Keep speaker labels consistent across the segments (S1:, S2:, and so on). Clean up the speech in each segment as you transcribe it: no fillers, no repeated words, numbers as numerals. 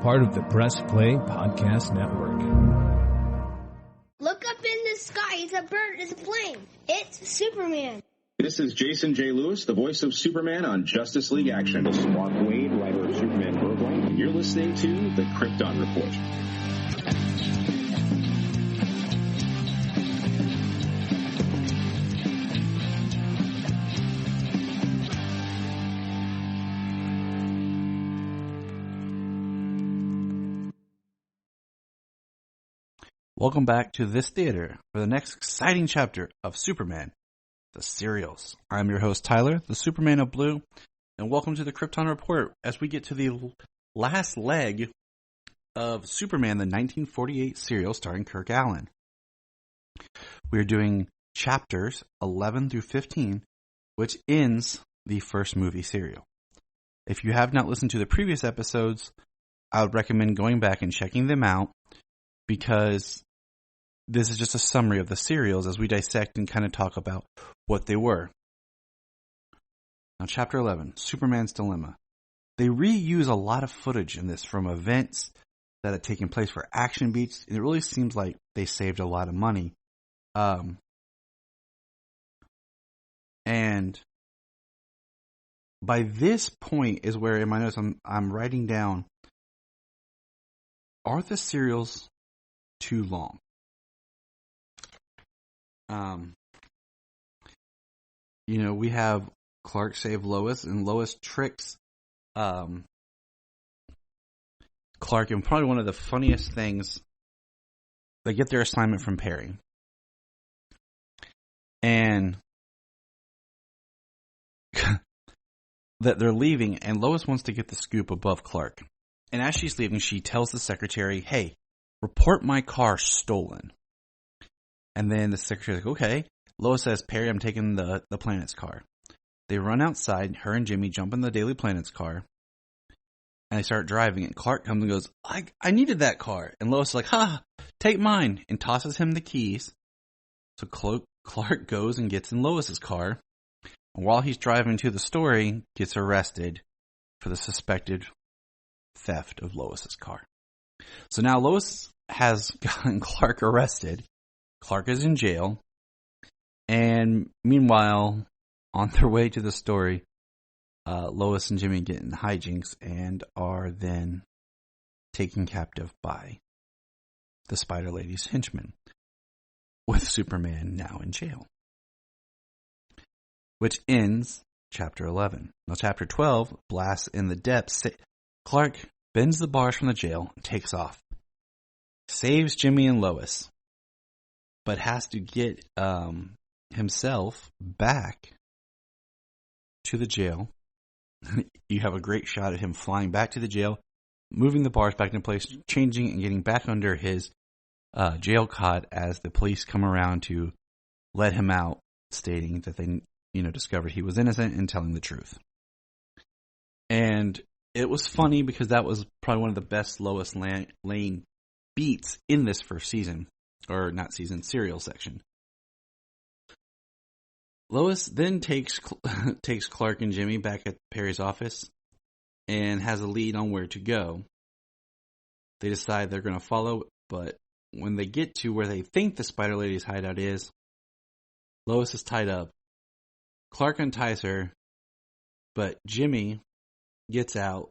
S1: part of the Press Play Podcast Network.
S2: Look up in the sky. It's a bird. It's a plane. It's Superman.
S3: This is Jason J. Lewis, the voice of Superman on Justice League Action. This is Mark Wade, writer of Superman Burgoyne, and you're listening to the Krypton Report.
S4: Welcome back to this theater for the next exciting chapter of Superman, the serials. I'm your host, Tyler, the Superman of Blue, and welcome to the Krypton Report as we get to the last leg of Superman, the 1948 serial starring Kirk Alyn. We're doing chapters 11 through 15, which ends the first movie serial. If you have not listened to the previous episodes, I would recommend going back and checking them out because this is just a summary of the serials as we dissect and kind of talk about what they were. Now, Chapter 11, Superman's Dilemma. They reuse a lot of footage in this from events that had taken place for action beats, and it really seems like they saved a lot of money. And by this point is where in my notes I'm writing down, are the serials too long? We have Clark save Lois, and Lois tricks Clark in probably one of the funniest things. They get their assignment from Perry, and that they're leaving, and Lois wants to get the scoop above Clark. And as she's leaving, she tells the secretary, "Hey, report my car stolen." And then the secretary's like, okay. Lois says, "Perry, I'm taking the Planet's car." They run outside. Her and Jimmy jump in the Daily Planet's car. And they start driving. And Clark comes and goes, I needed that car. And Lois is like, take mine. And tosses him the keys. So Clark goes and gets in Lois's car. And while he's driving to the story, gets arrested for the suspected theft of Lois's car. So now Lois has gotten Clark arrested. Clark is in jail. And meanwhile, on their way to the story, Lois and Jimmy get in hijinks and are then taken captive by the Spider Lady's henchmen, with Superman now in jail. Which ends Chapter 11. Now, Chapter 12, Blast in the Depths. Clark bends the bars from the jail and takes off. Saves Jimmy and Lois, but has to get himself back to the jail. You have a great shot of him flying back to the jail, moving the bars back into place, changing and getting back under his jail cot as the police come around to let him out, stating that they discovered he was innocent and telling the truth. And it was funny because that was probably one of the best Lois Lane beats in this first season. Or not season, serial section. Lois then takes Clark and Jimmy back at Perry's office and has a lead on where to go. They decide they're going to follow, but when they get to where they think the Spider Lady's hideout is, Lois is tied up. Clark unties her, but Jimmy gets out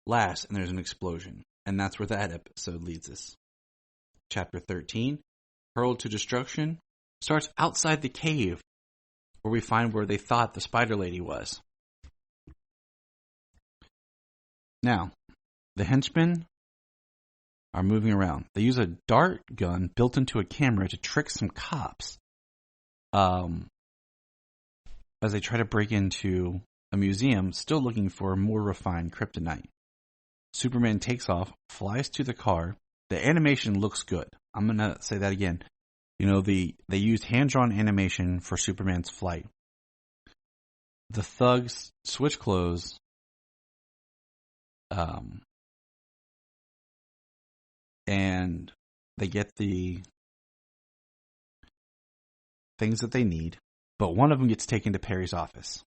S4: last and there's an explosion. And that's where that episode leads us. Chapter 13, Hurled to Destruction, starts outside the cave where we find where they thought the Spider Lady was. Now, the henchmen are moving around. They use a dart gun built into a camera to trick some cops as they try to break into a museum, still looking for more refined kryptonite. Superman takes off, flies to the car. The animation looks good. I'm going to say that again. They used hand-drawn animation for Superman's flight. The thugs switch clothes. And they get the things that they need. But one of them gets taken to Perry's office.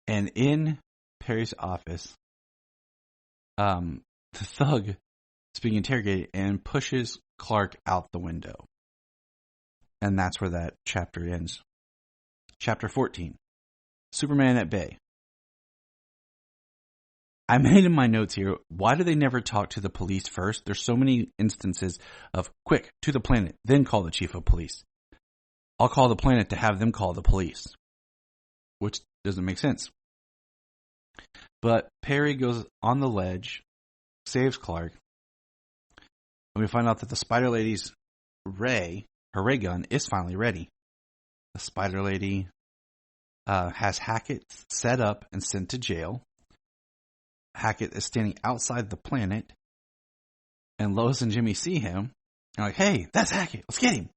S4: And in Perry's office, the thug is being interrogated and pushes Clark out the window. And that's where that chapter ends. Chapter 14. Superman at Bay. I made in my notes here, why do they never talk to the police first? There's so many instances of, quick, to the planet, then call the chief of police. I'll call the planet to have them call the police. Which doesn't make sense. But Perry goes on the ledge, saves Clark, and we find out that the Spider Lady's ray gun, is finally ready. The Spider Lady has Hackett set up and sent to jail. Hackett is standing outside the planet, and Lois and Jimmy see him. They're like, hey, that's Hackett. Let's get him.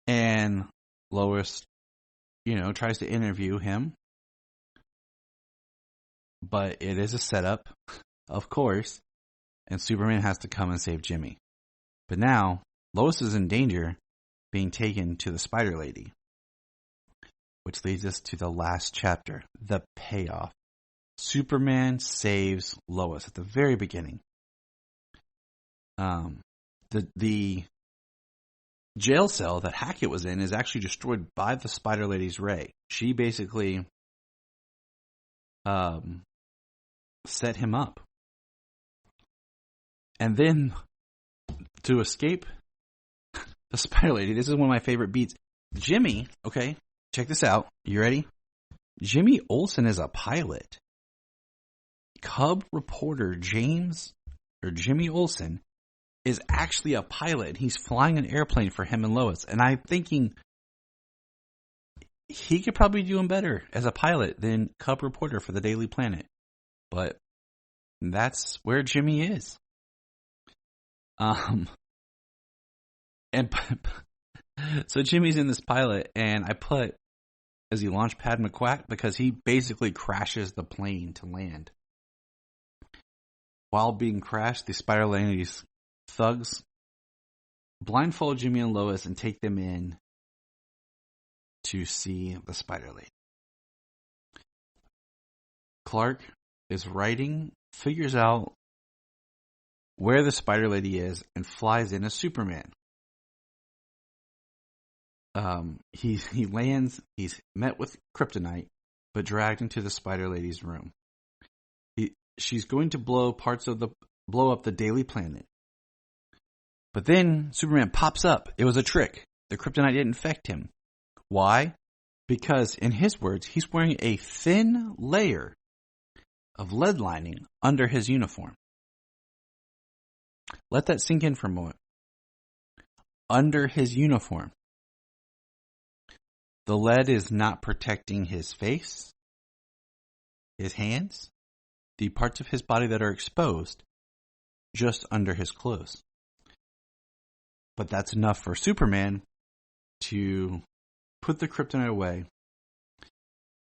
S4: And Lois, tries to interview him. But it is a setup, of course, and Superman has to come and save Jimmy. But now, Lois is in danger being taken to the Spider Lady. Which leads us to the last chapter, the payoff. Superman saves Lois at the very beginning. The jail cell that Hackett was in is actually destroyed by the Spider Lady's ray. She basically set him up. And then, to escape the Spider Lady, this is one of my favorite beats. Jimmy, okay, check this out. You ready? Jimmy Olsen is a pilot. Cub reporter Jimmy Olsen is actually a pilot. He's flying an airplane for him and Lois. And I'm thinking he could probably do him better as a pilot than Cub reporter for the Daily Planet. But that's where Jimmy is. And so Jimmy's in this pilot, and I put, is he Launchpad McQuack? Because he basically crashes the plane to land. While being crashed, the Spider Lady's thugs blindfold Jimmy and Lois and take them in to see the Spider Lady. Clark is writing, figures out where the Spider Lady is, and flies in as Superman. He lands, he's met with kryptonite, but dragged into the Spider Lady's room. She's going to blow up the Daily Planet. But then Superman pops up. It was a trick. The kryptonite didn't infect him. Why? Because, in his words, he's wearing a thin layer of lead lining under his uniform. Let that sink in for a moment. Under his uniform. The lead is not protecting his face, his hands, the parts of his body that are exposed, just under his clothes. But that's enough for Superman to put the kryptonite away.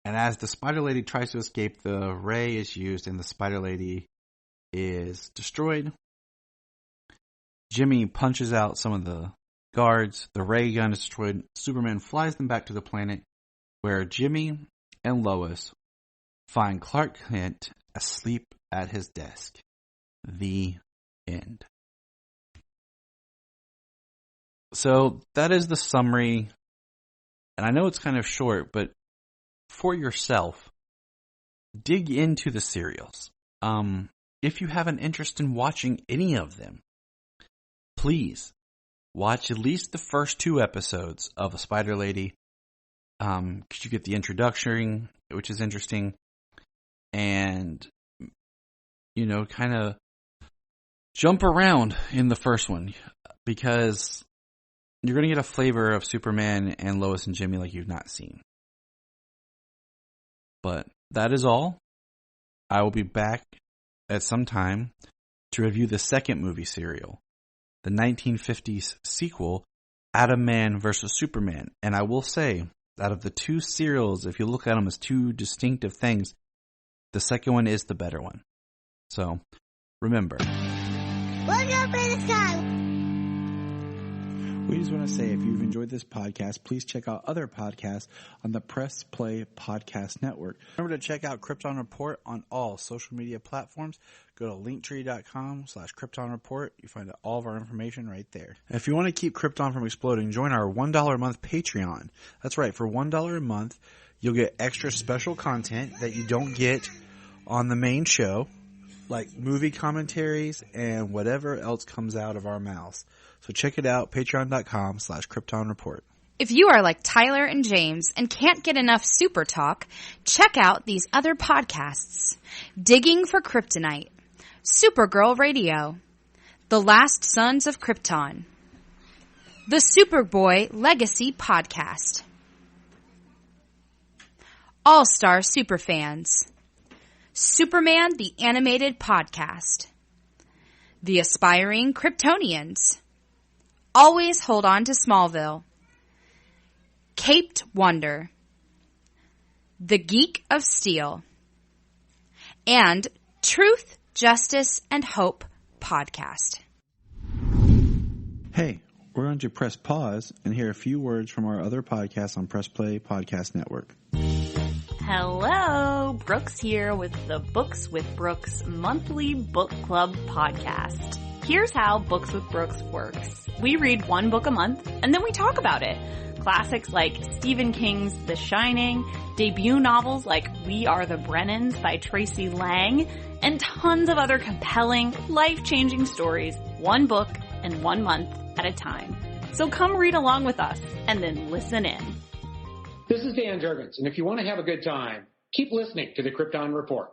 S4: And as the Spider Lady tries to escape, the ray is used and the Spider Lady is destroyed. Jimmy punches out some of the guards. The ray gun is destroyed. Superman flies them back to the planet where Jimmy and Lois find Clark Kent asleep at his desk. The end. So that is the summary. And I know it's kind of short, but for yourself, dig into the serials. If you have an interest in watching any of them, please watch at least the first 2 episodes of A Spider Lady. Because you get the introduction, which is interesting. And, kind of jump around in the first one. Because you're going to get a flavor of Superman and Lois and Jimmy like you've not seen. But that is all. I will be back at some time to review the second movie serial, the 1950s sequel, Atom Man vs. Superman. And I will say, out of the 2 serials, if you look at them as 2 distinctive things, the second one is the better one. So, remember.
S2: Look up in the sky.
S5: We just want to say if you've enjoyed this podcast, please check out other podcasts on the Press Play Podcast Network.
S4: Remember to check out Krypton Report on all social media platforms. Go to linktree.com/Krypton Report. You find all of our information right there. If you want to keep Krypton from exploding, join our $1 a month Patreon. That's right. For $1 a month, you'll get extra special content that you don't get on the main show, like movie commentaries and whatever else comes out of our mouths. So check it out, patreon.com/Krypton Report.
S6: If you are like Tyler and James and can't get enough Super Talk, check out these other podcasts. Digging for Kryptonite, Supergirl Radio, The Last Sons of Krypton, the Superboy Legacy Podcast, All-Star Superfans, Superman the Animated Podcast, The Aspiring Kryptonians, Always Hold On to Smallville, Caped Wonder, The Geek of Steel, and Truth, Justice, and Hope Podcast.
S5: Hey, we're going to press pause and hear a few words from our other podcasts on Press Play Podcast Network.
S7: Hello, Brooks here with the Books with Brooks monthly book club podcast. Here's how Books with Brooks works. We read one book a month and then we talk about it. Classics like Stephen King's The Shining, debut novels like We Are the Brennans by Tracy Lang, and tons of other compelling, life-changing stories, one book and 1 month at a time. So come read along with us and then listen in.
S8: This is Dan Jurgens, and if you want to have a good time, keep listening to the Krypton Report.